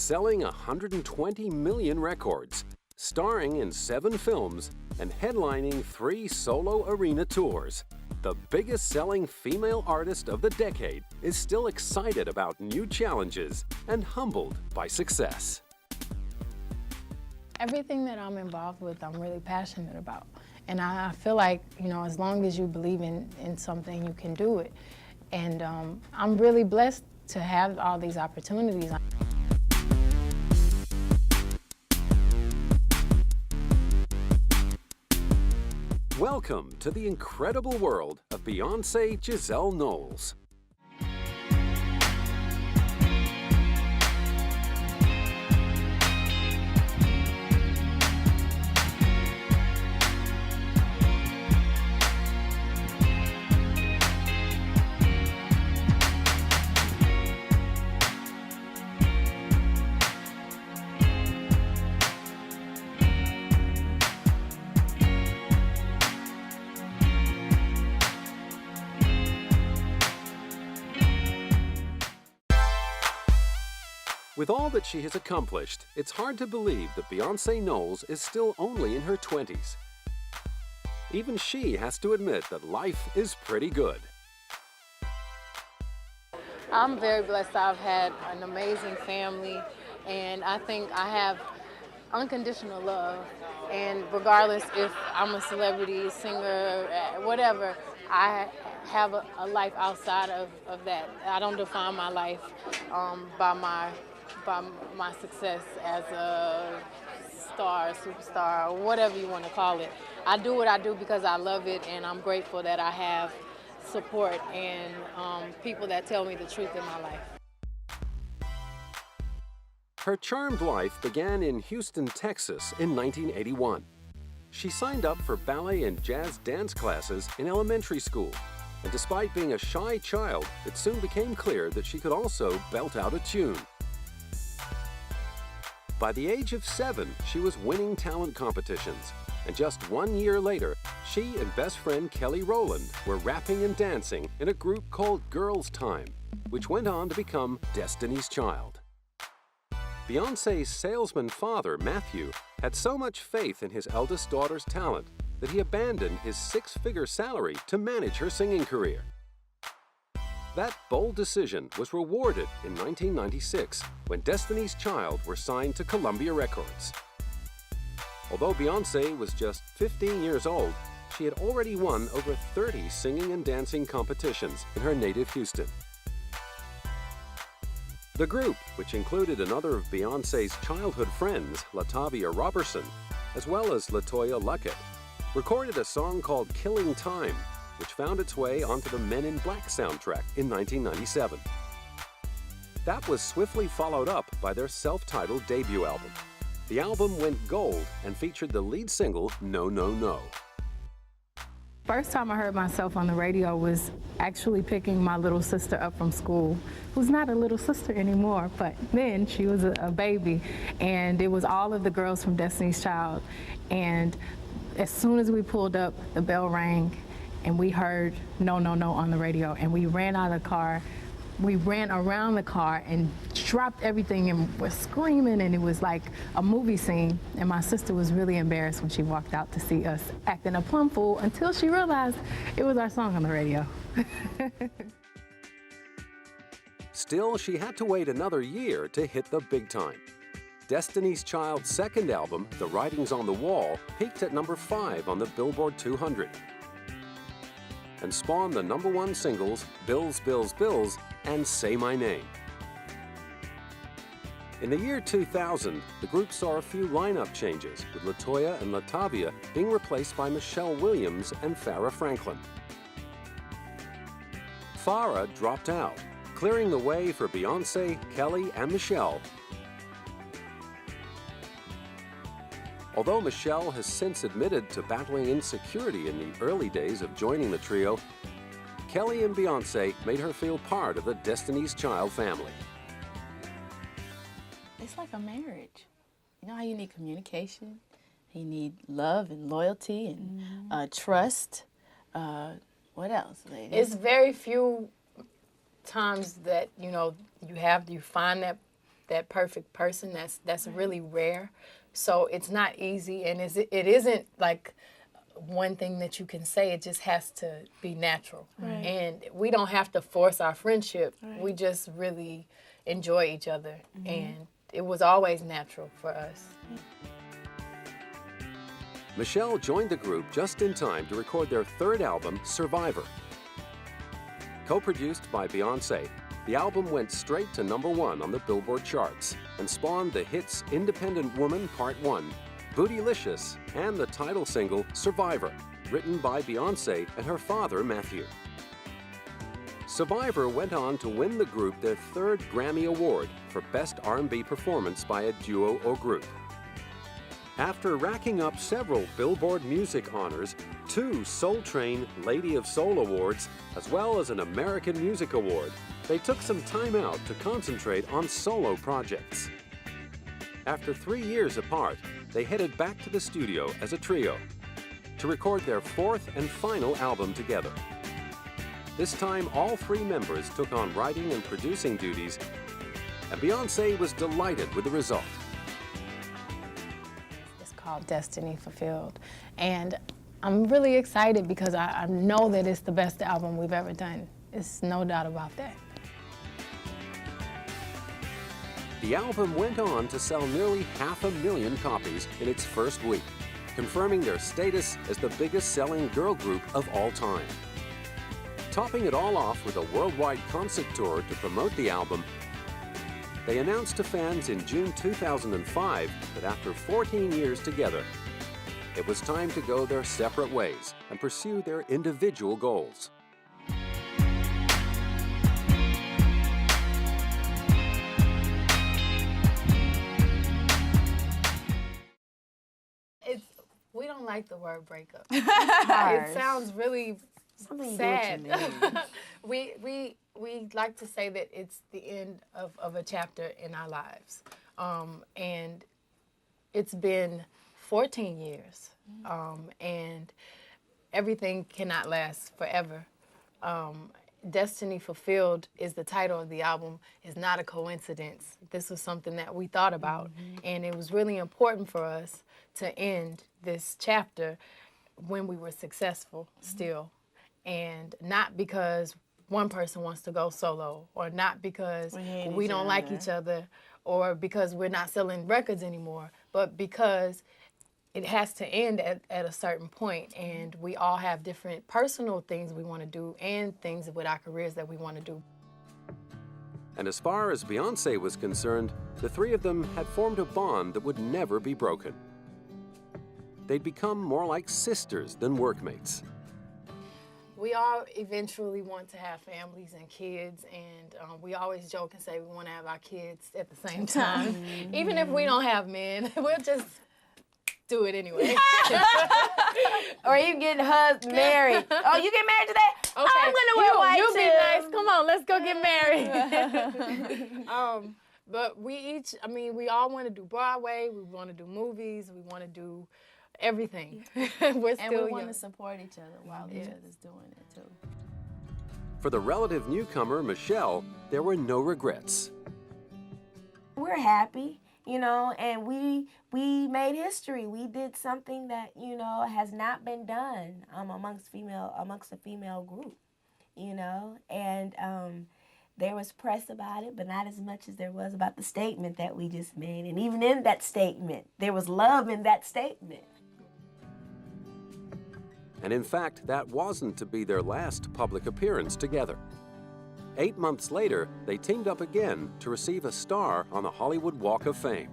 selling 120 million records, starring in 7 films, and headlining 3 solo arena tours. The biggest-selling female artist of the decade is still excited about new challenges and humbled by success. Everything that I'm involved with, I'm really passionate about. And I feel like, you know, as long as you believe in something, you can do it. And I'm really blessed to have all these opportunities. Welcome to the incredible world of Beyoncé Giselle Knowles. With all that she has accomplished, it's hard to believe that Beyoncé Knowles is still only in her 20s. Even she has to admit that life is pretty good. I'm very blessed. I've had an amazing family, and I think I have unconditional love. And regardless if I'm a celebrity, singer, whatever, I have a life outside of that. I don't define my life by my success as a star, superstar, or whatever you want to call it. I do what I do because I love it, and I'm grateful that I have support and people that tell me the truth in my life. Her charmed life began in Houston, Texas in 1981. She signed up for ballet and jazz dance classes in elementary school, and despite being a shy child, it soon became clear that she could also belt out a tune. By the age of 7, she was winning talent competitions, and just 1 year later, she and best friend Kelly Rowland were rapping and dancing in a group called Girls Time, which went on to become Destiny's Child. Beyoncé's salesman father, Mathew, had so much faith in his eldest daughter's talent that he abandoned his 6-figure salary to manage her singing career. That bold decision was rewarded in 1996 when Destiny's Child were signed to Columbia Records. Although Beyoncé was just 15 years old, she had already won over 30 singing and dancing competitions in her native Houston. The group, which included another of Beyoncé's childhood friends, Latavia Robertson, as well as LaToya Luckett, recorded a song called Killing Time, which found its way onto the Men in Black soundtrack in 1997. That was swiftly followed up by their self-titled debut album. The album went gold and featured the lead single, No, No, No. First time I heard myself on the radio was actually picking my little sister up from school, who's not a little sister anymore, but then she was a baby, and it was all of the girls from Destiny's Child. And as soon as we pulled up, the bell rang, and we heard No, No, No on the radio, and we ran out of the car. We ran around the car and dropped everything and were screaming, and it was like a movie scene. And my sister was really embarrassed when she walked out to see us acting a plum fool until she realized it was our song on the radio. Still, she had to wait another year to hit the big time. Destiny's Child's second album, The Writing's on the Wall, peaked at number 5 on the Billboard 200. And spawned the #1 singles, Bills, Bills, Bills, and Say My Name. In the year 2000, the group saw a few lineup changes, with LaToya and Latavia being replaced by Michelle Williams and Farrah Franklin. Farrah dropped out, clearing the way for Beyoncé, Kelly, and Michelle. Although Michelle has since admitted to battling insecurity in the early days of joining the trio, Kelly and Beyoncé made her feel part of the Destiny's Child family. It's like a marriage. You know how you need communication, you need love and loyalty and trust. What else, ladies? It's very few times that, you know, you find that that perfect person. That's really rare. So it's not easy, and it isn't like one thing that you can say. It just has to be natural. Right. And we don't have to force our friendship. Right. We just really enjoy each other. And it was always natural for us. Michelle joined the group just in time to record their third album, Survivor. Co-produced by Beyoncé, the album went straight to #1 on the Billboard charts and spawned the hits Independent Woman Part 1, Bootylicious, and the title single, Survivor, written by Beyoncé and her father, Mathew. Survivor went on to win the group their third Grammy Award for Best R&B Performance by a Duo or Group. After racking up several Billboard Music honors, 2 Soul Train Lady of Soul Awards, as well as an American Music Award, they took some time out to concentrate on solo projects. After 3 years apart, they headed back to the studio as a trio to record their 4th and final album together. This time, all 3 members took on writing and producing duties, and Beyoncé was delighted with the result. Called Destiny Fulfilled, and I'm really excited because I know that it's the best album we've ever done. It's no doubt about that. The album went on to sell nearly 500,000 copies in its first week, confirming their status as the biggest-selling girl group of all time. Topping it all off with a worldwide concert tour to promote the album, they announced to fans in June 2005 that after 14 years together, it was time to go their separate ways and pursue their individual goals. We don't like the word breakup. It sounds really sad. We like to say that it's the end of a chapter in our lives. And it's been 14 years. And everything cannot last forever. Destiny Fulfilled is the title of the album. It's not a coincidence. This was something that we thought about. And it was really important for us to end this chapter when we were successful still. And not because one person wants to go solo, or not because we don't like each other, or because we're not selling records anymore, but because it has to end at a certain point, and we all have different personal things we want to do and things with our careers that we want to do. And as far as Beyoncé was concerned, the 3 of them had formed a bond that would never be broken. They'd become more like sisters than workmates. We all eventually want to have families and kids, and we always joke and say we want to have our kids at the same time. Even if we don't have men, we'll just do it anyway. Or you get married. Oh, you get married today? Okay. I'm gonna wear white you too. be nice. Come on, let's go get married. But we all want to do Broadway. We want to do movies. We want to do everything. We're still And we want young. to support each other while each other's doing it too. For the relative newcomer, Michelle, there were no regrets. We're happy, and we made history. We did something that, has not been done amongst a female group, and there was press about it, but not as much as there was about the statement that we just made. And even in that statement, there was love in that statement. And in fact, that wasn't to be their last public appearance together. 8 months later, they teamed up again to receive a star on the Hollywood Walk of Fame.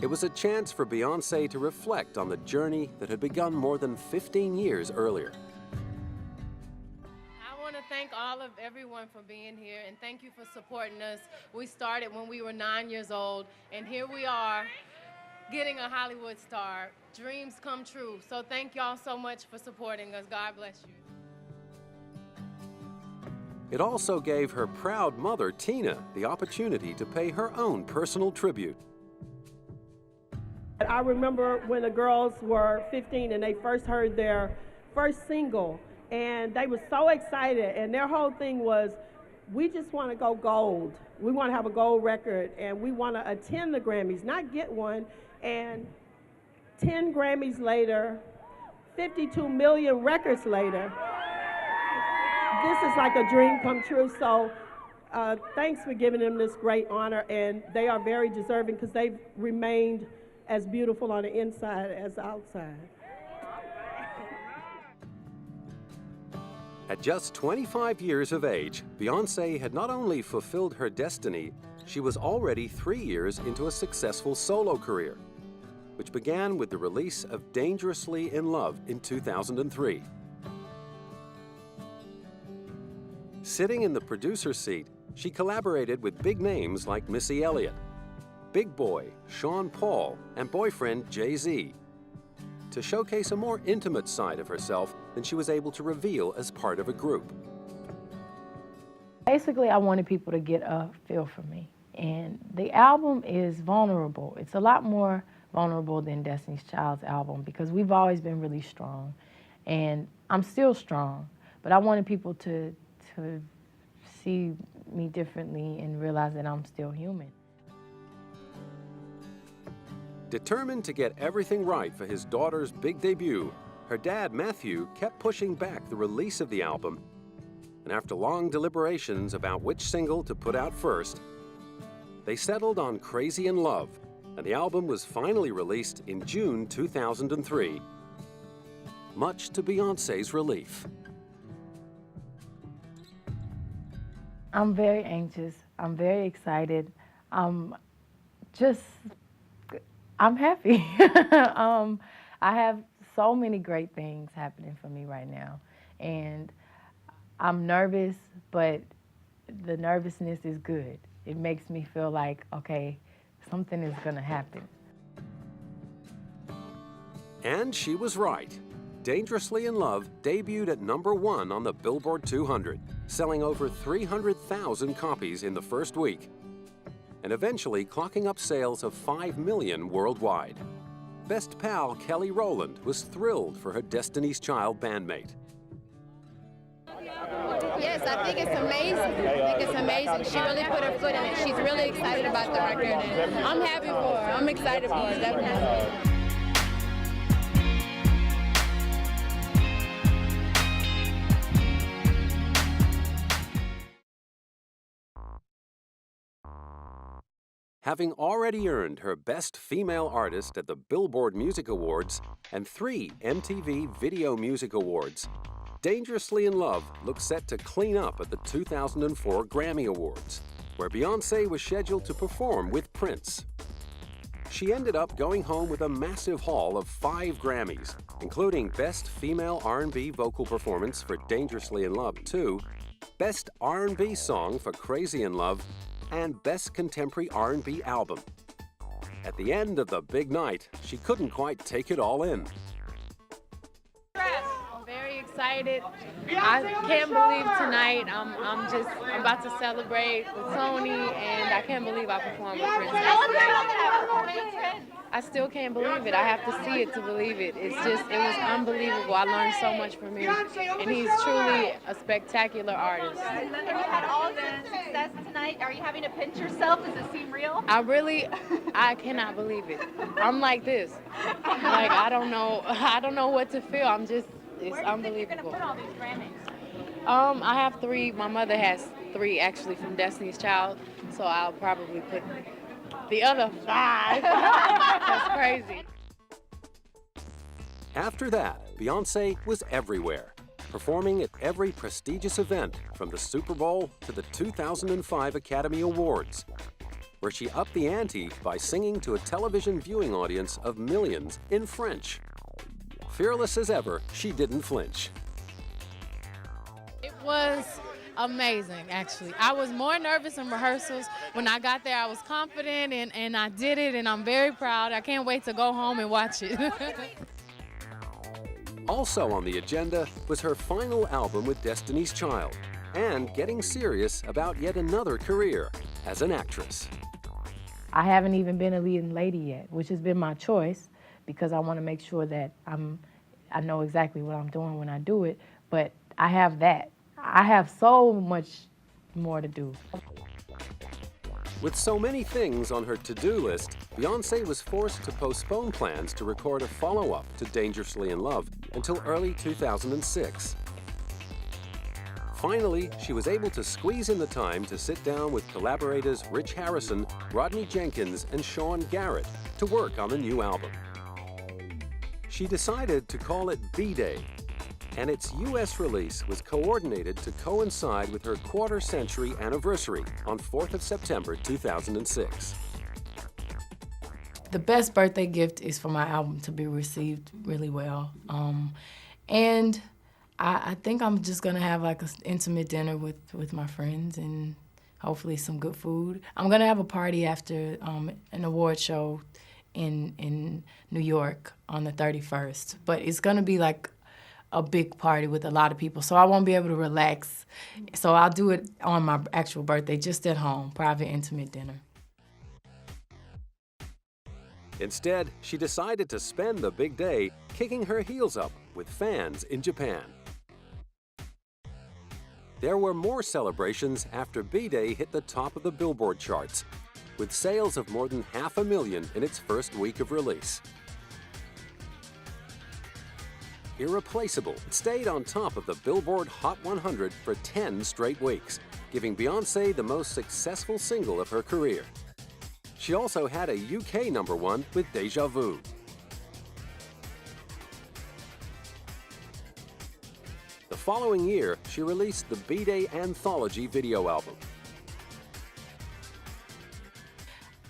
It was a chance for Beyoncé to reflect on the journey that had begun more than 15 years earlier. I want to thank everyone for being here, and thank you for supporting us. We started when we were 9 years old, and here we are getting a Hollywood star. Dreams come true. So thank y'all so much for supporting us. God bless you. It also gave her proud mother, Tina, the opportunity to pay her own personal tribute. I remember when the girls were 15 and they first heard their first single, and they were so excited, and their whole thing was, we just want to go gold. We want to have a gold record, and we want to attend the Grammys, not get one. And 10 Grammys later, 52 million records later, this is like a dream come true. So thanks for giving them this great honor, and they are very deserving because they've remained as beautiful on the inside as the outside. At just 25 years of age, Beyoncé had not only fulfilled her destiny, she was already 3 years into a successful solo career, which began with the release of Dangerously in Love in 2003. Sitting in the producer seat, she collaborated with big names like Missy Elliott, Big Boy, Sean Paul, and boyfriend Jay-Z, to showcase a more intimate side of herself than she was able to reveal as part of a group. Basically, I wanted people to get a feel for me. And the album is vulnerable. It's a lot more vulnerable than Destiny's Child's album because we've always been really strong. And I'm still strong, but I wanted people to see me differently and realize that I'm still human. Determined to get everything right for his daughter's big debut, her dad, Mathew, kept pushing back the release of the album. And after long deliberations about which single to put out first, they settled on Crazy in Love, and the album was finally released in June 2003, much to Beyoncé's relief. I'm very anxious. I'm very excited. I'm happy. I have so many great things happening for me right now. And I'm nervous, but the nervousness is good. It makes me feel like, okay, something is gonna happen. And she was right. Dangerously in Love debuted at #1 on the Billboard 200, selling over 300,000 copies in the first week, and eventually clocking up sales of 5 million worldwide. Best pal Kelly Rowland was thrilled for her Destiny's Child bandmate. Yes, I think it's amazing. I think it's amazing. She really put her foot in it. She's really excited about the record, and I'm happy for her. I'm excited for her, definitely. Having already earned her Best Female Artist at the Billboard Music Awards and 3 MTV Video Music Awards, Dangerously in Love looks set to clean up at the 2004 Grammy Awards, where Beyoncé was scheduled to perform with Prince. She ended up going home with a massive haul of 5 Grammys, including Best Female R&B Vocal Performance for Dangerously in Love 2, Best R&B Song for Crazy in Love, and Best Contemporary R&B Album. At the end of the big night, she couldn't quite take it all in. I'm very excited. I can't believe tonight I'm about to celebrate with Tony, and I can't believe I performed with Prince yesterday. I still can't believe it. I have to see it to believe it. It was unbelievable. I learned so much from him, and he's truly a spectacular artist. And you had all the success tonight. Are you having to pinch yourself? Does it seem real? I cannot believe it. I'm like this. Like, I don't know what to feel. It's Where do you think you're going to put all these Grammys? I have 3. My mother has 3 actually from Destiny's Child, so I'll probably put the other 5. That's crazy. After that, Beyoncé was everywhere, performing at every prestigious event from the Super Bowl to the 2005 Academy Awards, where she upped the ante by singing to a television viewing audience of millions in French. Fearless as ever, she didn't flinch. It was amazing, actually. I was more nervous in rehearsals. When I got there, I was confident, and I did it, and I'm very proud. I can't wait to go home and watch it. Also on the agenda was her final album with Destiny's Child, and getting serious about yet another career as an actress. I haven't even been a leading lady yet, which has been my choice because I want to make sure that I know exactly what I'm doing when I do it, but I have that. I have so much more to do. With so many things on her to-do list, Beyoncé was forced to postpone plans to record a follow-up to Dangerously in Love until early 2006. Finally, she was able to squeeze in the time to sit down with collaborators Rich Harrison, Rodney Jenkins, and Sean Garrett to work on a new album. She decided to call it B-Day, and its U.S. release was coordinated to coincide with her quarter-century anniversary on 4th of September 2006. The best birthday gift is for my album to be received really well. And I think I'm just gonna have like an intimate dinner with my friends and hopefully some good food. I'm gonna have a party after an award show in New York on the 31st, but it's gonna be like a big party with a lot of people, so I won't be able to relax. So I'll do it on my actual birthday, just at home, private, intimate dinner. Instead, she decided to spend the big day kicking her heels up with fans in Japan. There were more celebrations after B-Day hit the top of the Billboard charts, with sales of more than 500,000 in its first week of release. Irreplaceable, it stayed on top of the Billboard Hot 100 for 10 straight weeks, giving Beyoncé the most successful single of her career. She also had a UK #1 with Deja Vu. The following year, she released the B-Day Anthology video album.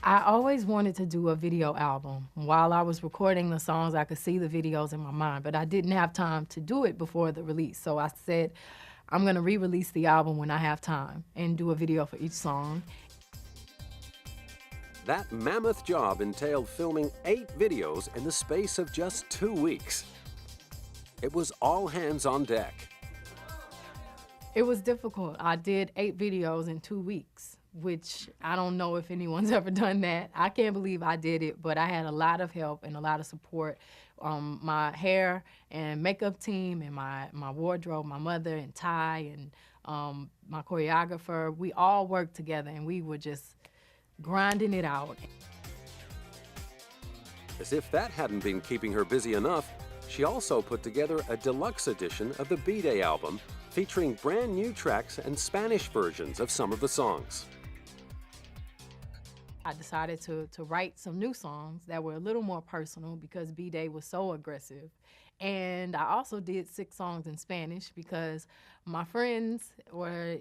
I always wanted to do a video album. While I was recording the songs, I could see the videos in my mind, but I didn't have time to do it before the release. So I said, I'm gonna re-release the album when I have time and do a video for each song. That mammoth job entailed filming 8 videos in the space of just 2 weeks. It was all hands on deck. It was difficult. I did 8 videos in 2 weeks, which I don't know if anyone's ever done that. I can't believe I did it, but I had a lot of help and a lot of support. My hair and makeup team and my wardrobe, my mother and Ty and my choreographer, we all worked together and we were just grinding it out. As if that hadn't been keeping her busy enough, she also put together a deluxe edition of the B-Day album featuring brand new tracks and Spanish versions of some of the songs. I decided to write some new songs that were a little more personal because B-Day was so aggressive. And I also did 6 songs in Spanish because my friends were,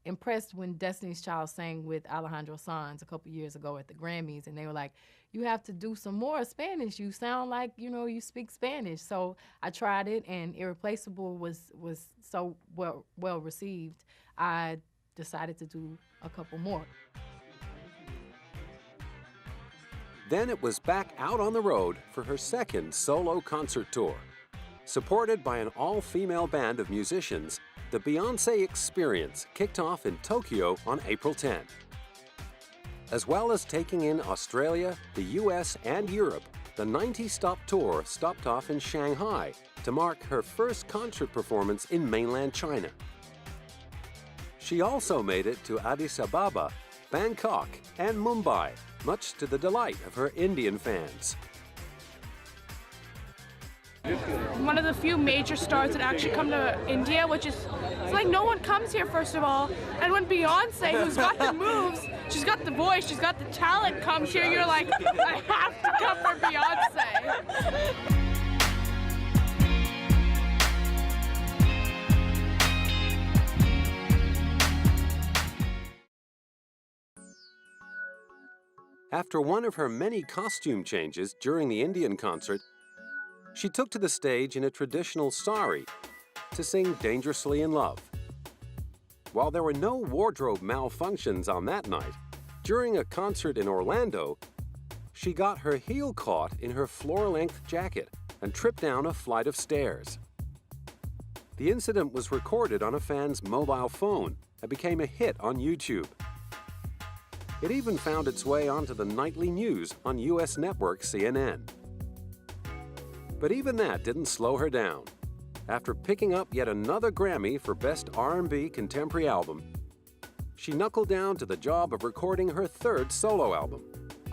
impressed when Destiny's Child sang with Alejandro Sanz a couple years ago at the Grammys, and they were like, you have to do some more Spanish. You sound like, you speak Spanish. So I tried it, and Irreplaceable was so well received, I decided to do a couple more. Then it was back out on the road for her second solo concert tour. Supported by an all-female band of musicians, the Beyoncé Experience kicked off in Tokyo on April 10. As well as taking in Australia, the US, and Europe, the 90-stop tour stopped off in Shanghai to mark her first concert performance in mainland China. She also made it to Addis Ababa, Bangkok, and Mumbai, much to the delight of her Indian fans. One of the few major stars that actually come to India, which is, it's like no one comes here, first of all. And when Beyonce, who's got the moves, she's got the voice, she's got the talent, comes here, you're like, I have to come for Beyonce. After one of her many costume changes during the Indian concert, she took to the stage in a traditional sari to sing Dangerously in Love. While there were no wardrobe malfunctions on that night, during a concert in Orlando, she got her heel caught in her floor-length jacket and tripped down a flight of stairs. The incident was recorded on a fan's mobile phone and became a hit on YouTube. It even found its way onto the nightly news on U.S. network CNN. But even that didn't slow her down. After picking up yet another Grammy for Best R&B Contemporary Album, she knuckled down to the job of recording her third solo album,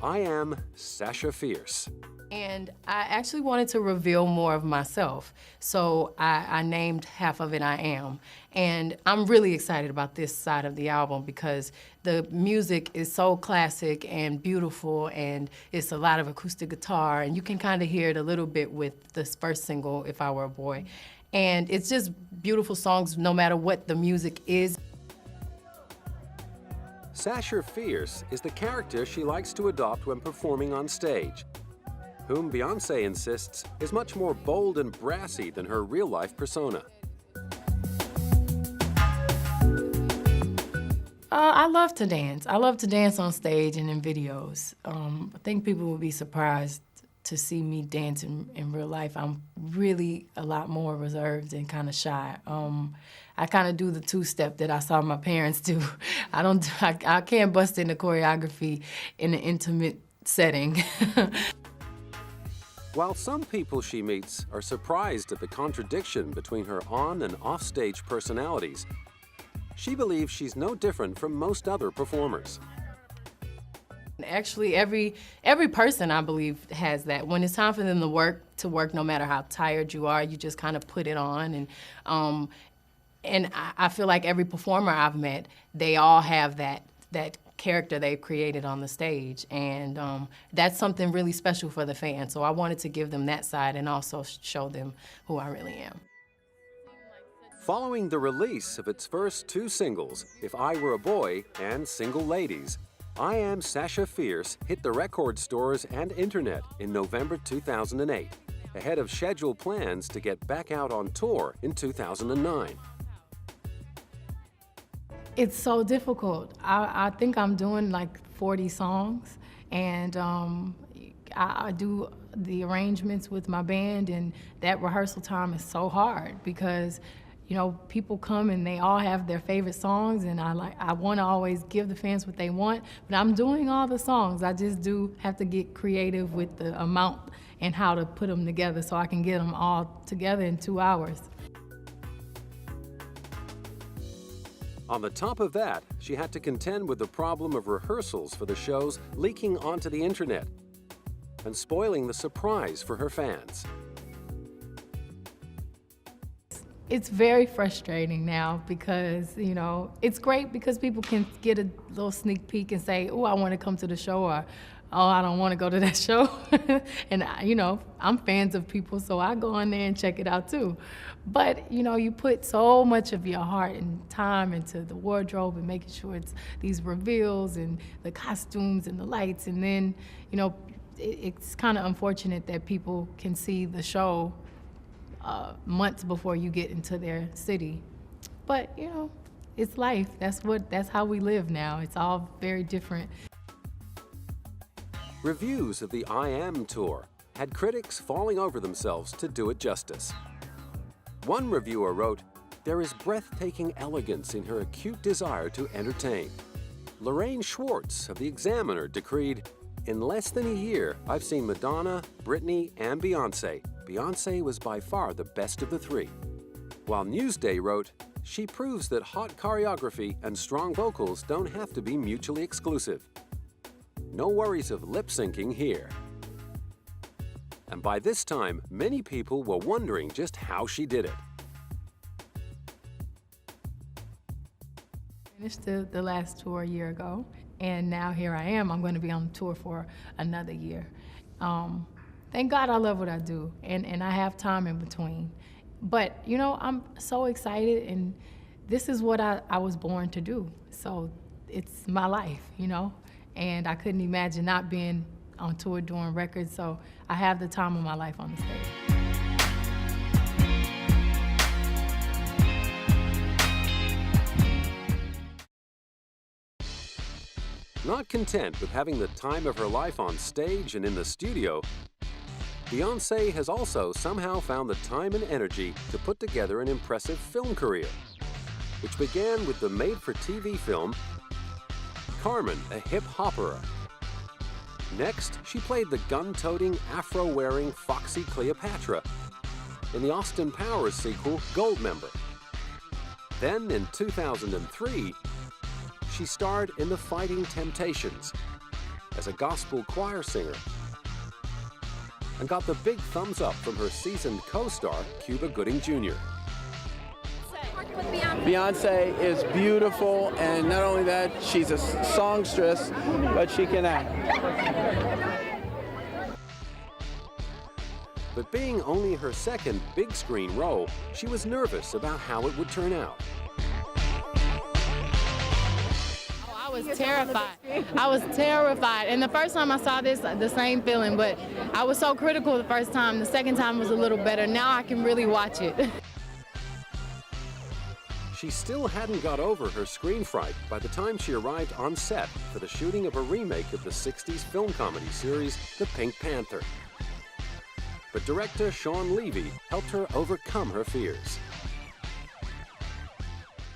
I Am Sasha Fierce. And I actually wanted to reveal more of myself, so I named half of it I Am. And I'm really excited about this side of the album because the music is so classic and beautiful, and it's a lot of acoustic guitar, and you can kind of hear it a little bit with this first single, If I Were a Boy. And it's just beautiful songs no matter what the music is. Sasha Fierce is the character she likes to adopt when performing on stage, whom Beyoncé insists is much more bold and brassy than her real-life persona. I love to dance. I love to dance on stage and in videos. I think people will be surprised to see me dance in real life. I'm really a lot more reserved and kind of shy. I kind of do the two-step that I saw my parents do. I can't bust into choreography in an intimate setting. While some people she meets are surprised at the contradiction between her on- and off-stage personalities, she believes she's no different from most other performers. Actually, every person, I believe, has that. When it's time for them to work no matter how tired you are, you just kind of put it on. And I feel like every performer I've met, they all have that character they've created on the stage, and that's something really special for the fans. So I wanted to give them that side and also show them who I really am. Following the release of its first two singles, If I Were a Boy and Single Ladies, I Am Sasha Fierce hit the record stores and internet in November 2008, ahead of scheduled plans to get back out on tour in 2009. It's so difficult. I think I'm doing like 40 songs, and I do the arrangements with my band, and that rehearsal time is so hard because, you know, people come and they all have their favorite songs, and I want to always give the fans what they want, but I'm doing all the songs. I just do have to get creative with the amount and how to put them together so I can get them all together in 2 hours. On the top of that, she had to contend with the problem of rehearsals for the shows leaking onto the internet and spoiling the surprise for her fans. It's very frustrating now because, you know, it's great because people can get a little sneak peek and say, oh, I want to come to the show, or, oh, I don't want to go to that show. And, you know, I'm fans of people, so I go on there and check it out too. But, you know, you put so much of your heart and time into the wardrobe and making sure it's these reveals and the costumes and the lights. And then, you know, it's kind of unfortunate that people can see the show months before you get into their city. But, you know, it's life. That's how we live now. It's all very different. Reviews of the I Am tour had critics falling over themselves to do it justice. One reviewer wrote, "There is breathtaking elegance in her acute desire to entertain." Lorraine Schwartz of The Examiner decreed, "In less than a year, I've seen Madonna, Britney, and Beyoncé. Beyoncé was by far the best of the three." While Newsday wrote, "She proves that hot choreography and strong vocals don't have to be mutually exclusive. No worries of lip-syncing here." And by this time, many people were wondering just how she did it. Finished the last tour a year ago, and now here I am. I'm going to be on tour for another year. Thank God I love what I do, and I have time in between. But, you know, I'm so excited, and this is what I was born to do. So it's my life, you know, and I couldn't imagine not being on tour doing records, so I have the time of my life on the stage. Not content with having the time of her life on stage and in the studio, Beyoncé has also somehow found the time and energy to put together an impressive film career, which began with the made-for-TV film Carmen, a hip-hopera. Next, she played the gun-toting, afro-wearing Foxy Cleopatra in the Austin Powers sequel Goldmember. Then, in 2003, she starred in The Fighting Temptations as a gospel choir singer and got the big thumbs up from her seasoned co-star, Cuba Gooding Jr. Beyoncé is beautiful, and not only that, she's a songstress, but she can act. But being only her second big screen role, she was nervous about how it would turn out. I was terrified. I was terrified. And the first time I saw this, the same feeling, but I was so critical the first time. The second time was a little better. Now I can really watch it. She still hadn't got over her screen fright by the time she arrived on set for the shooting of a remake of the 60s film comedy series, The Pink Panther. But director Sean Levy helped her overcome her fears.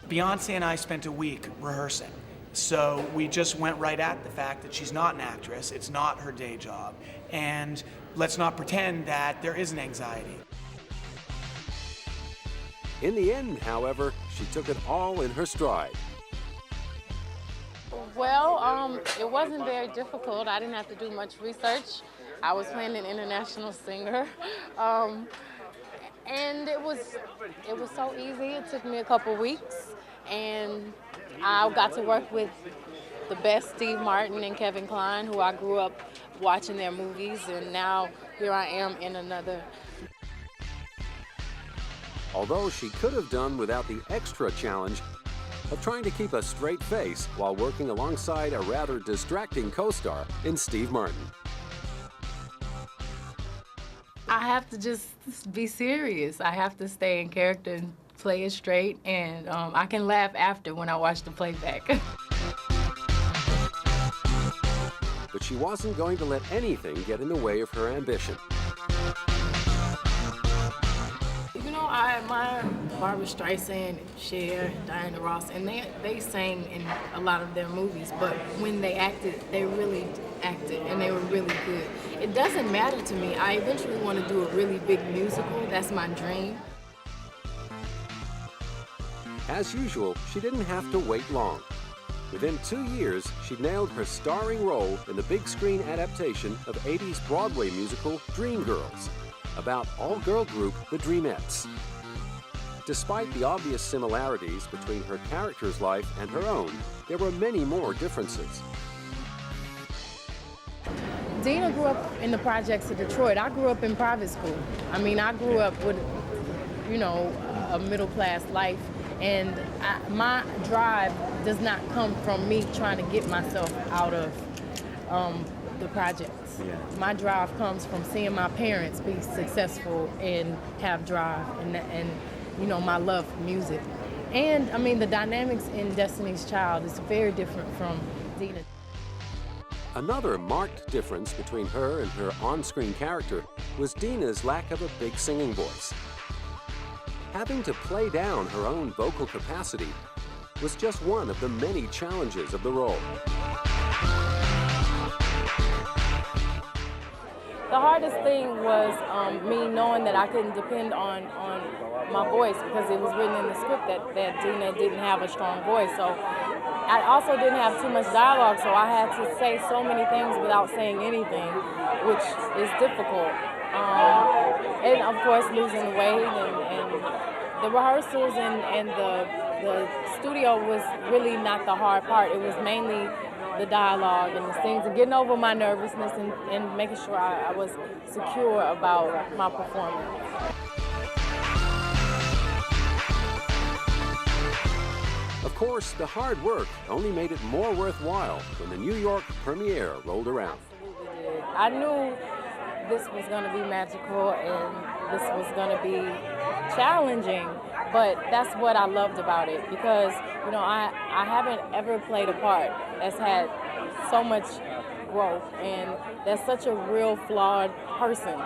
Beyoncé and I spent a week rehearsing. So we just went right at the fact that she's not an actress, it's not her day job, and let's not pretend that there isn't anxiety. In the end, however, she took it all in her stride. Well, it wasn't very difficult. I didn't have to do much research. I was playing an international singer. And it was so easy. It took me a couple weeks, and I got to work with the best Steve Martin and Kevin Kline, who I grew up watching their movies, and now here I am in another. Although she could have done without the extra challenge of trying to keep a straight face while working alongside a rather distracting co-star in Steve Martin. I have to just be serious. I have to stay in character and play it straight, and I can laugh after when I watch the playback. But she wasn't going to let anything get in the way of her ambition. You know, I admire Barbara Streisand, Cher, Diana Ross, and they sang in a lot of their movies, but when they acted, they really acted, and they were really good. It doesn't matter to me. I eventually want to do a really big musical. That's my dream. As usual, she didn't have to wait long. Within 2 years, she nailed her starring role in the big screen adaptation of 80s Broadway musical Dreamgirls, about all-girl group the Dreamettes. Despite the obvious similarities between her character's life and her own, there were many more differences. Dina grew up in the projects of Detroit. I grew up in private school. I mean, I grew up with, you know, a middle-class life, and my drive does not come from me trying to get myself out of the projects. Yeah. My drive comes from seeing my parents be successful and have drive, and you know, my love for music. And I mean, the dynamics in Destiny's Child is very different from Dina. Another marked difference between her and her on-screen character was Dina's lack of a big singing voice. Having to play down her own vocal capacity was just one of the many challenges of the role. The hardest thing was me knowing that I couldn't depend on my voice, because it was written in the script that Dina didn't have a strong voice. So I also didn't have too much dialogue, so I had to say so many things without saying anything, which is difficult. And of course, losing weight and the rehearsals and the studio was really not the hard part. It was mainly the dialogue and the scenes, and getting over my nervousness and making sure I was secure about my performance. Of course, the hard work only made it more worthwhile when the New York premiere rolled around. Absolutely did. I knew this was going to be magical and this was going to be challenging, but that's what I loved about it, because, you know, I haven't ever played a part that's had so much growth, and that's such a real flawed person.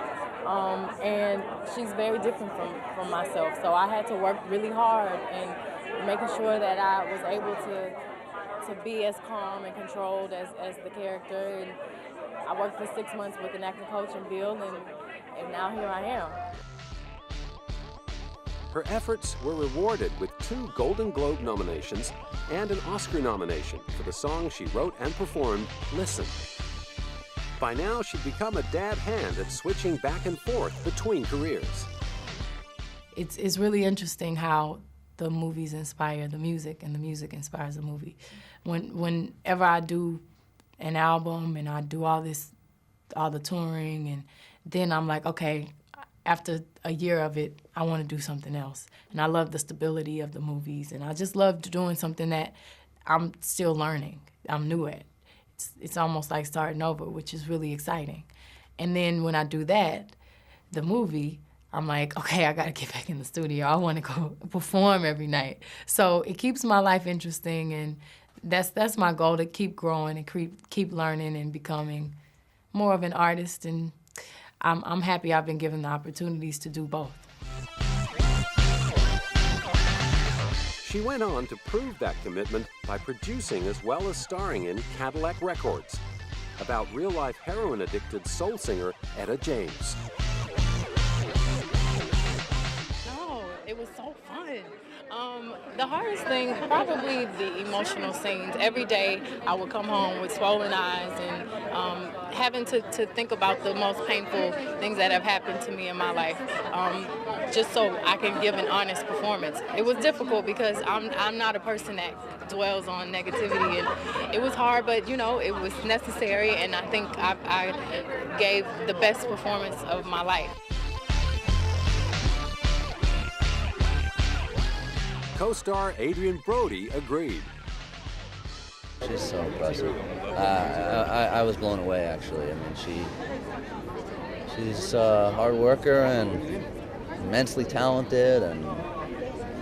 And she's very different from myself, so I had to work really hard and making sure that I was able to be as calm and controlled as the character. And I worked for 6 months with an acting coach and Bill, and now here I am. Her efforts were rewarded with 2 Golden Globe nominations and an Oscar nomination for the song she wrote and performed, Listen. By now, she'd become a dab hand at switching back and forth between careers. It's really interesting how the movies inspire the music and the music inspires the movie. Whenever I do an album and I do all the touring, and then I'm like, okay, after a year of it, I want to do something else. And I love the stability of the movies, and I just love doing something that I'm still learning, I'm new at. It's almost like starting over, which is really exciting. And then when I do that, the movie, I'm like, okay, I gotta get back in the studio. I wanna go perform every night. So it keeps my life interesting, and that's my goal, to keep growing and keep learning and becoming more of an artist, and I'm happy I've been given the opportunities to do both. She went on to prove that commitment by producing as well as starring in Cadillac Records, about real-life heroin-addicted soul singer Etta James. No, it was so fun. The hardest thing, probably the emotional scenes. Every day I would come home with swollen eyes and having to think about the most painful things that have happened to me in my life, just so I can give an honest performance. It was difficult because I'm not a person that dwells on negativity, and it was hard, but you know, it was necessary, and I think I gave the best performance of my life. Co-star Adrian Brody agreed. She's so impressive. I was blown away, actually. I mean, she's a hard worker and immensely talented, and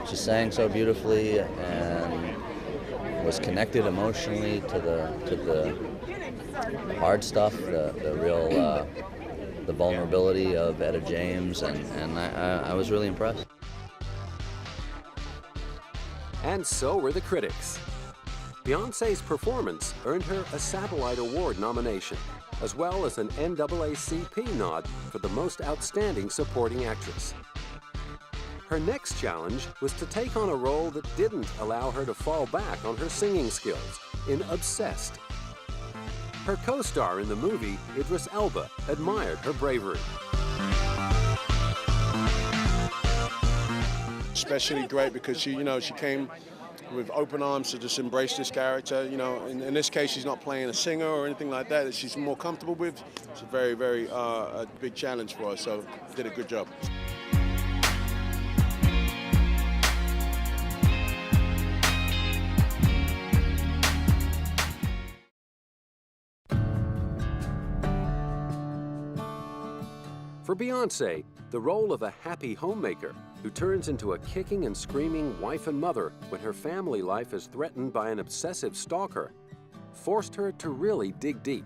she sang so beautifully and was connected emotionally to the hard stuff, the real the vulnerability of Etta James, and I was really impressed. And so were the critics. Beyoncé's performance earned her a Satellite Award nomination, as well as an NAACP nod for the Most Outstanding Supporting Actress. Her next challenge was to take on a role that didn't allow her to fall back on her singing skills in Obsessed. Her co-star in the movie, Idris Elba, admired her bravery. Especially great because she came with open arms to just embrace this character. In this case, she's not playing a singer or anything like that she's more comfortable with. It's a very, very a big challenge for her, so did a good job. For Beyoncé, the role of a happy homemaker who turns into a kicking and screaming wife and mother when her family life is threatened by an obsessive stalker forced her to really dig deep.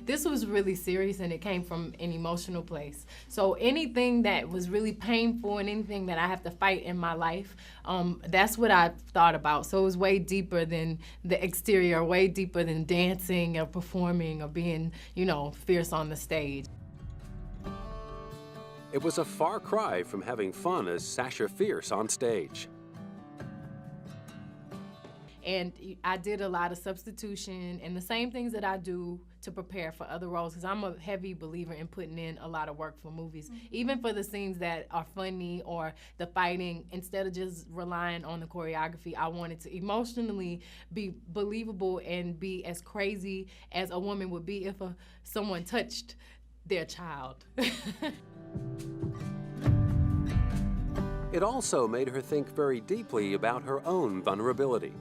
This was really serious, and it came from an emotional place. So anything that was really painful and anything that I have to fight in my life, that's what I thought about. So it was way deeper than the exterior, way deeper than dancing or performing or being, fierce on the stage. It was a far cry from having fun as Sasha Fierce on stage. And I did a lot of substitution and the same things that I do to prepare for other roles, because I'm a heavy believer in putting in a lot of work for movies. Even for the scenes that are funny or the fighting, instead of just relying on the choreography, I wanted to emotionally be believable and be as crazy as a woman would be if someone touched their child. It also made her think very deeply about her own vulnerability.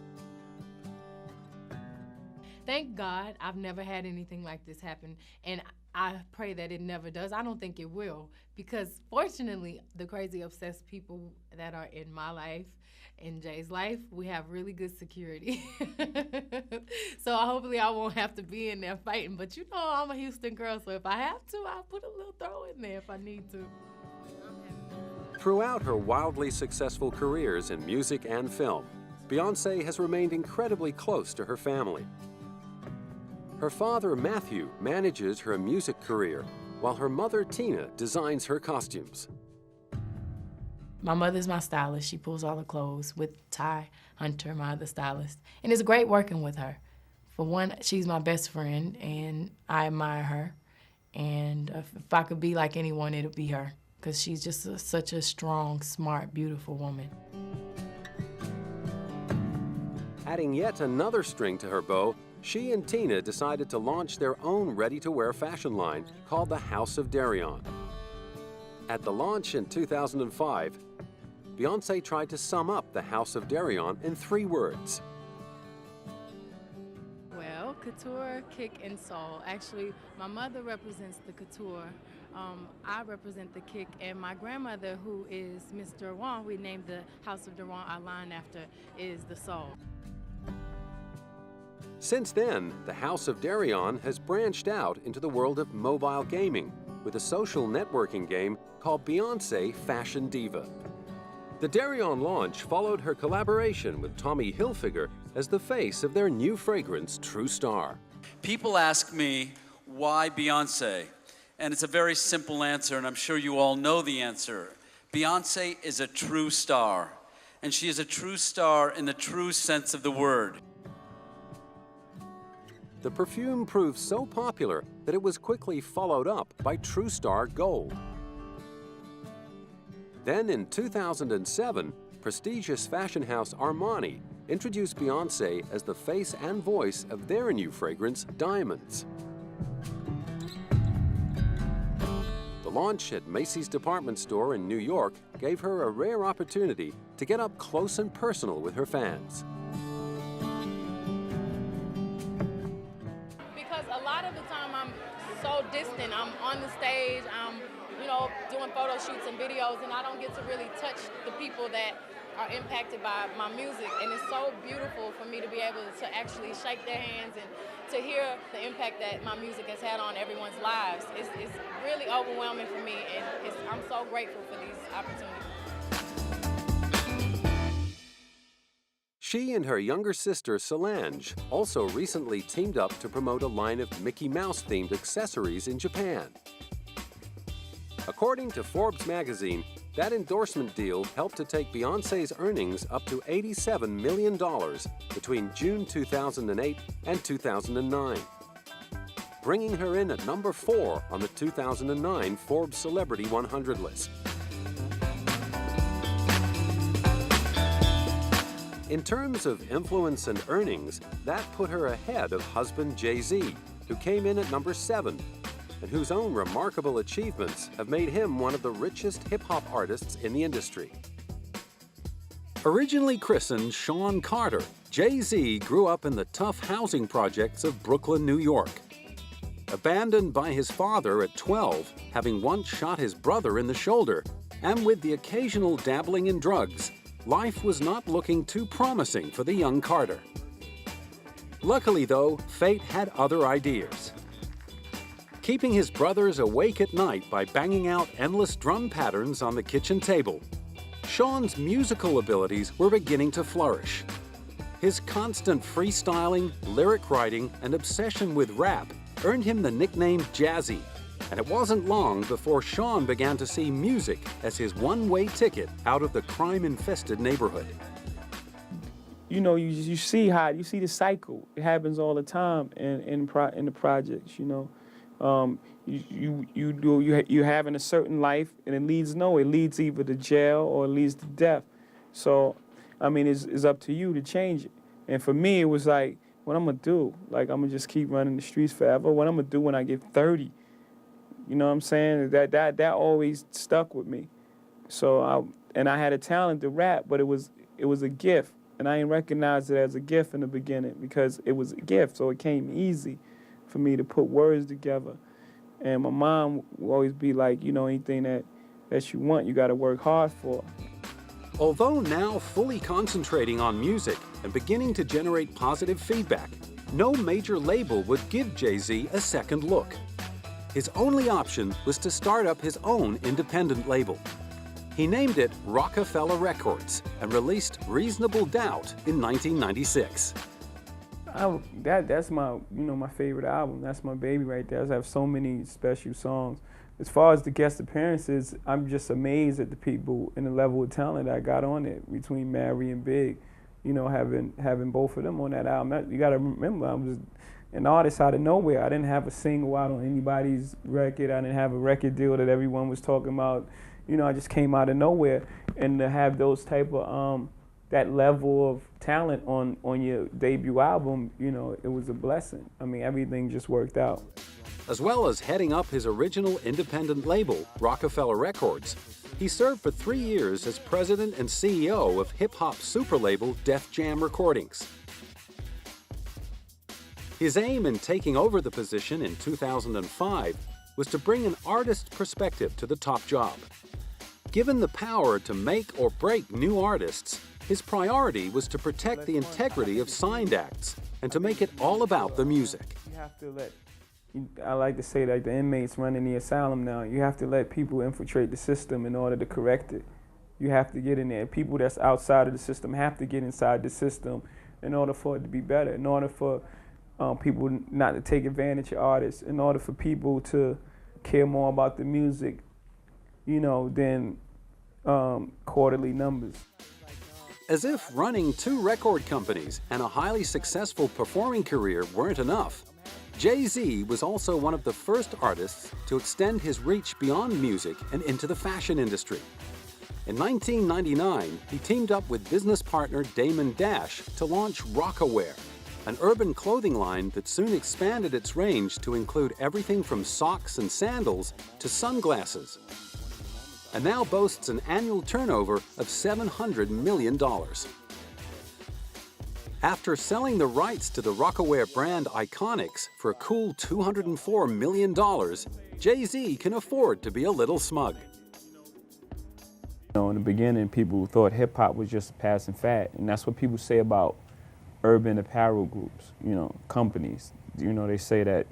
Thank God I've never had anything like this happen, and I pray that it never does. I don't think it will, because fortunately, the crazy obsessed people that are in my life, in Jay's life, we have really good security. So hopefully I won't have to be in there fighting, but I'm a Houston girl, so if I have to, I'll put a little throw in there if I need to. Throughout her wildly successful careers in music and film, Beyoncé has remained incredibly close to her family. Her father, Mathew, manages her music career, while her mother, Tina, designs her costumes. My mother's my stylist. She pulls all the clothes with Ty Hunter, my other stylist. And it's great working with her. For one, she's my best friend, and I admire her. And if I could be like anyone, it would be her, because she's just such a strong, smart, beautiful woman. Adding yet another string to her bow, she and Tina decided to launch their own ready-to-wear fashion line called the House of Deréon. At the launch in 2005, Beyoncé tried to sum up the House of Deréon in 3 words. Well, couture, kick, and soul. Actually, my mother represents the couture. I represent the kick, and my grandmother, who is Miss Deréon, we named the House of Deréon our line after, is the soul. Since then, the House of Deréon has branched out into the world of mobile gaming with a social networking game called Beyoncé Fashion Diva. The Deréon launch followed her collaboration with Tommy Hilfiger as the face of their new fragrance, True Star. People ask me, why Beyoncé? And it's a very simple answer, and I'm sure you all know the answer. Beyoncé is a true star, and she is a true star in the true sense of the word. The perfume proved so popular that it was quickly followed up by True Star Gold. Then in 2007, prestigious fashion house Armani introduced Beyoncé as the face and voice of their new fragrance, Diamonds. The launch at Macy's department store in New York gave her a rare opportunity to get up close and personal with her fans. Because a lot of the time I'm so distant. I'm on the stage, I'm doing photo shoots and videos, and I don't get to really touch the people that are impacted by my music. And it's so beautiful for me to be able to actually shake their hands and to hear the impact that my music has had on everyone's lives. It's really overwhelming for me, and I'm so grateful for these opportunities. She and her younger sister, Solange, also recently teamed up to promote a line of Mickey Mouse-themed accessories in Japan. According to Forbes magazine, that endorsement deal helped to take Beyoncé's earnings up to $87 million between June 2008 and 2009, bringing her in at number 4 on the 2009 Forbes Celebrity 100 list. In terms of influence and earnings, that put her ahead of husband Jay-Z, who came in at number 7, and whose own remarkable achievements have made him one of the richest hip-hop artists in the industry. Originally christened Sean Carter, Jay-Z grew up in the tough housing projects of Brooklyn, New York. Abandoned by his father at 12, having once shot his brother in the shoulder, and with the occasional dabbling in drugs, life was not looking too promising for the young Carter. Luckily, though, fate had other ideas. Keeping his brothers awake at night by banging out endless drum patterns on the kitchen table, Sean's musical abilities were beginning to flourish. His constant freestyling, lyric writing, and obsession with rap earned him the nickname Jazzy, and it wasn't long before Sean began to see music as his one-way ticket out of the crime-infested neighborhood. You see the cycle. It happens all the time in the projects, You're having a certain life, and it leads either to jail or it leads to death. So, it's up to you to change it. And for me, it was like, what I'm gonna do? Like, I'm gonna just keep running the streets forever? What I'm gonna do when I get 30? You know what I'm saying? That always stuck with me. So, I had a talent to rap, but it was a gift, and I didn't recognize it as a gift in the beginning because it was a gift, so it came easy for me to put words together. And my mom would always be like, anything that you want, you got to work hard for. Although now fully concentrating on music and beginning to generate positive feedback, no major label would give Jay-Z a second look. His only option was to start up his own independent label. He named it Rockefeller Records and released Reasonable Doubt in 1996. That's my, my favorite album. That's my baby right there. I have so many special songs. As far as the guest appearances, I'm just amazed at the people and the level of talent I got on it between Mary and Big. Having both of them on that album. You got to remember, I was an artist out of nowhere. I didn't have a single out on anybody's record. I didn't have a record deal that everyone was talking about. I just came out of nowhere, and to have those type of that level of talent on your debut album, it was a blessing. I mean, everything just worked out. As well as heading up his original independent label, Rockefeller Records, he served for 3 years as president and CEO of hip-hop super label Def Jam Recordings. His aim in taking over the position in 2005 was to bring an artist's perspective to the top job. Given the power to make or break new artists, his priority was to protect the integrity of signed acts and to make it all about the music. You have to I like to say that the inmates running the asylum now, you have to let people infiltrate the system in order to correct it. You have to get in there. People that's outside of the system have to get inside the system in order for it to be better, in order for people not to take advantage of artists, in order for people to care more about the music, than quarterly numbers. As if running 2 record companies and a highly successful performing career weren't enough, Jay-Z was also one of the first artists to extend his reach beyond music and into the fashion industry. In 1999, he teamed up with business partner Damon Dash to launch Rocawear, an urban clothing line that soon expanded its range to include everything from socks and sandals to sunglasses, and now boasts an annual turnover of $700 million. After selling the rights to the Rocawear brand Iconics for a cool $204 million, Jay-Z can afford to be a little smug. In the beginning, people thought hip-hop was just a passing fad, and that's what people say about urban apparel groups, companies. They say that,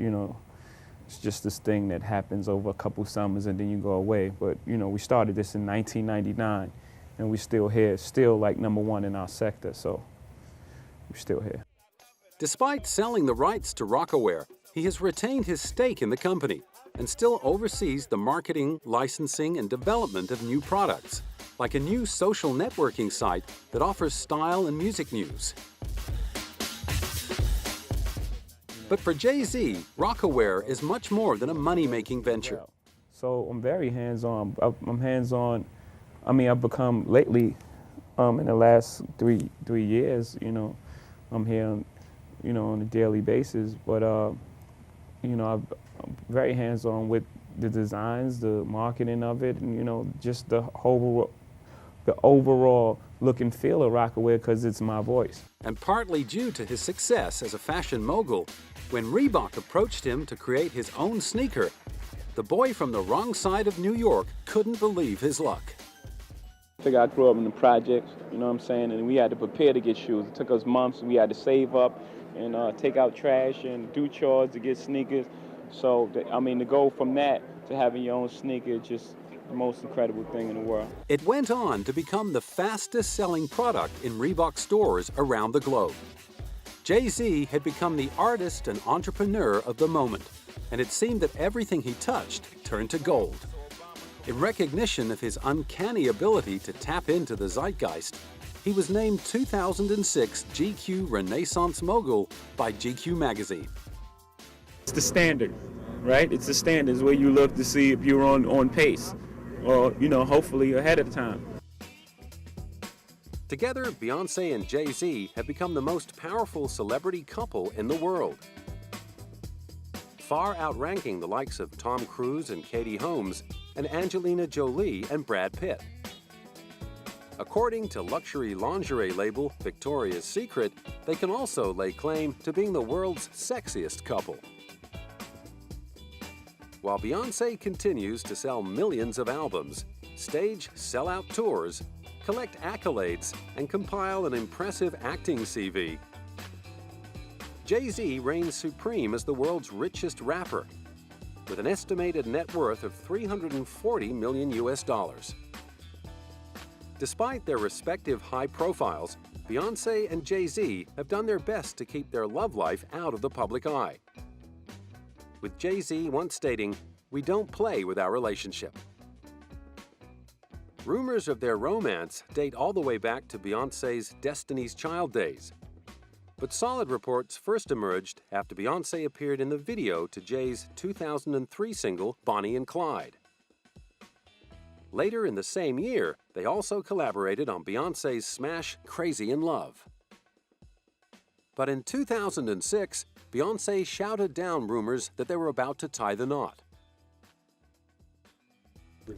it's just this thing that happens over a couple summers and then you go away. But, we started this in 1999, and we're still here, still like #1 in our sector, so we're still here. Despite selling the rights to Rocawear, he has retained his stake in the company and still oversees the marketing, licensing, and development of new products, like a new social networking site that offers style and music news. But for Jay-Z, Rocawear is much more than a money-making venture. So I'm very hands-on. I'm hands-on. I mean, I've become lately, in the last three years, I'm here, on a daily basis. But, I'm very hands-on with the designs, the marketing of it, and, just the overall look and feel of Rocawear because it's my voice. And partly due to his success as a fashion mogul, when Reebok approached him to create his own sneaker, the boy from the wrong side of New York couldn't believe his luck. I grew up in the projects, and we had to prepare to get shoes. It took us months. We had to save up and take out trash and do chores to get sneakers. So, to go from that to having your own sneaker, just the most incredible thing in the world. It went on to become the fastest-selling product in Reebok stores around the globe. Jay-Z had become the artist and entrepreneur of the moment, and it seemed that everything he touched turned to gold. In recognition of his uncanny ability to tap into the zeitgeist, he was named 2006 GQ Renaissance Mogul by GQ magazine. It's the standard, right? It's the standards where you look to see if you're on pace or, hopefully ahead of time. Together, Beyoncé and Jay-Z have become the most powerful celebrity couple in the world, far outranking the likes of Tom Cruise and Katie Holmes and Angelina Jolie and Brad Pitt. According to luxury lingerie label Victoria's Secret, they can also lay claim to being the world's sexiest couple. While Beyoncé continues to sell millions of albums, stage sellout tours, collect accolades, and compile an impressive acting CV, Jay-Z reigns supreme as the world's richest rapper, with an estimated net worth of $340 million US. Despite their respective high profiles, Beyoncé and Jay-Z have done their best to keep their love life out of the public eye. With Jay-Z once stating, "We don't play with our relationship." Rumors of their romance date all the way back to Beyoncé's Destiny's Child days. But solid reports first emerged after Beyoncé appeared in the video to Jay's 2003 single, Bonnie and Clyde. Later in the same year, they also collaborated on Beyoncé's smash Crazy in Love. But in 2006, Beyoncé shouted down rumors that they were about to tie the knot.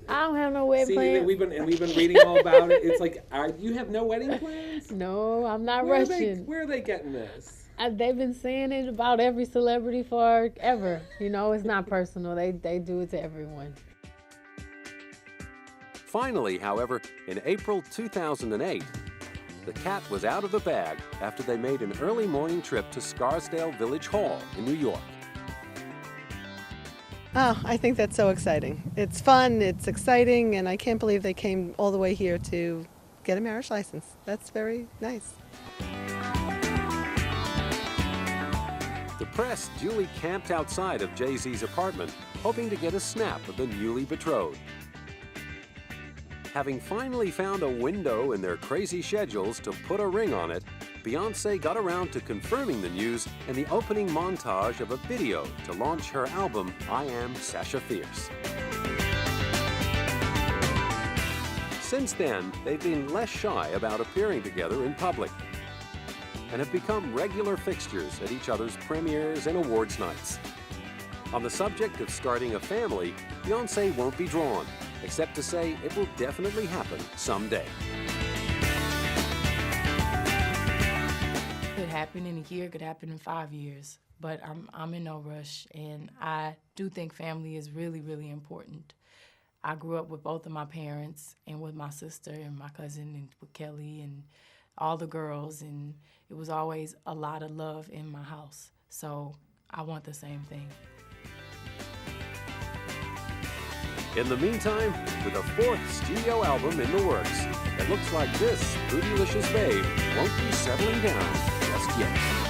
I don't have no wedding plans. We've been reading all about it. It's like, you have no wedding plans? No, I'm not rushing. Where are they getting this? They've been saying it about every celebrity forever. You know, it's not personal. They do it to everyone. Finally, however, in April 2008, the cat was out of the bag after they made an early morning trip to Scarsdale Village Hall in New York. Oh, I think that's so exciting. It's fun, it's exciting, and I can't believe they came all the way here to get a marriage license. That's very nice. The press duly camped outside of Jay-Z's apartment, hoping to get a snap of the newly betrothed. Having finally found a window in their crazy schedules to put a ring on it, Beyoncé got around to confirming the news in the opening montage of a video to launch her album, I Am Sasha Fierce. Since then, they've been less shy about appearing together in public and have become regular fixtures at each other's premieres and awards nights. On the subject of starting a family, Beyoncé won't be drawn, except to say it will definitely happen someday. Could happen in a year, could happen in 5 years, but I'm in no rush, and I do think family is really, really important. I grew up with both of my parents and with my sister and my cousin and with Kelly and all the girls, and it was always a lot of love in my house, so I want the same thing. In the meantime, with a 4th studio album in the works, it looks like this bootylicious babe won't be settling down just yet.